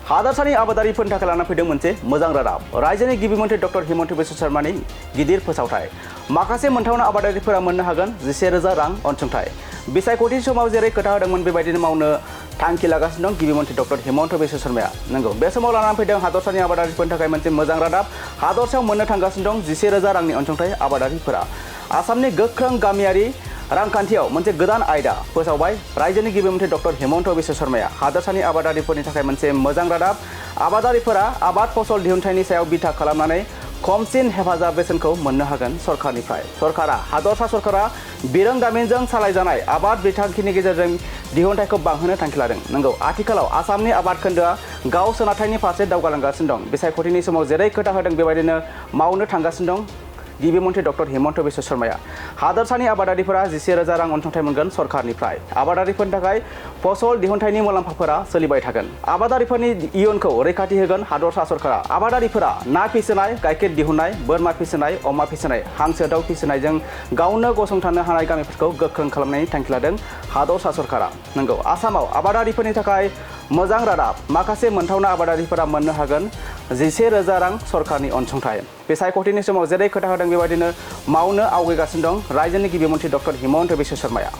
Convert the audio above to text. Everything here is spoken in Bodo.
हादरसानि आबादारिफोरनि थाखाय लाना फैदों मोनसे मोजां रादाब। रायजोनि गिबि मन्थ्रि डक्टर हिमन्त बिश्व शर्मानि गिदिर फोसावथाय। माखासे मोनथावना आबादारिफोरा मोननो हागोन 11,000 रां अनसुंथाइ। बिसायख'थि समाव जेरै खोथा होदोंमोन बेबायदिनो मावनो थांखि लागासिनो दं गिबि मन्थ्रि डक्टर हिमन्त बिश्व शर्माया। नंगौ, बे समाव लानानै फैदों हादरसानि आबादारिफोरनि थाखाय मोनसे मोजां रादाब। हादरसायाव मोननो थांगासिनो दं 11,000 रांनि अनसुंथाइ आबादारिफोरा। आसामनि गोख्रों गामियारि रांखान्थियाव मोनसे गोदान आयदा फोसावबाय रायजोनि गिबि मन्थ्रि डक्टर हिमन्त बिश्व शर्माया। हादरसानि आबादारिफोरनि थाखाय मोनसे मोजां रादाब। आबादारिफोरा आबाद फसल दिहुनथायनि सायाव बिथा खालामनानै खमसिन हेफाजाब बेसेनखौ मोननो हागोन सरकारनिफ्राय। हादरसा सरकारा बिरोंदामिनजों सालायजानाय आबाद बिथांखिनि गेजेरजों दिहुनथायखौ बांहोनो थांखि लादों। नंगौ, आथिखालाव आसामनि आबाद खोन्दोआ गाव सोनारथायनि फारसे दावगालांगासिनो दं। बिसायख'थिनि समाव जेरै खोथा होदों बेबायदिनो मावनो थांगासिनो दं गिबि मन्थ्रि डक्टर हिमन्त बिश्व शर्माया। हादरसानि आबादारिफोरा 11,000 रां अनसुंथाइ मोनगोन सरकारनिफ्राय। आबादारिफोरनि थाखाय फसल दिहुनथायनि मुलाम्फाफोरा सोलिबाय थागोन। आबादारिफोरनि इयुनखौ रैखाथि होगोन हादरसा सरकारा। आबादारिफोरा ना फिसिनाय, गाइखेर दिहुननाय, बोरमा फिसिनाय, अमा फिसिनाय, हांसो दाउ फिसिनायजों गावनो गसंथानो हानाय गामिफोरखौ गोख्रों खालामनायनि थांखि लादों हादरसा सरकारा। नंगौ, आसामाव आबादारिफोरनि थाखाय मोजां रादाब। माखासे मोनथावना आबादारिफोरा मोननो हागोन 11,000 रां सरकारनि अनसुंथाइ। बिसायख'थिनि समाव जेरै खोथा होदों बेबायदिनो मावनो आवगायगासिनो दं रायजोनि गिबि मन्थ्रि डक्टर हिमन्त बिश्व शर्माया।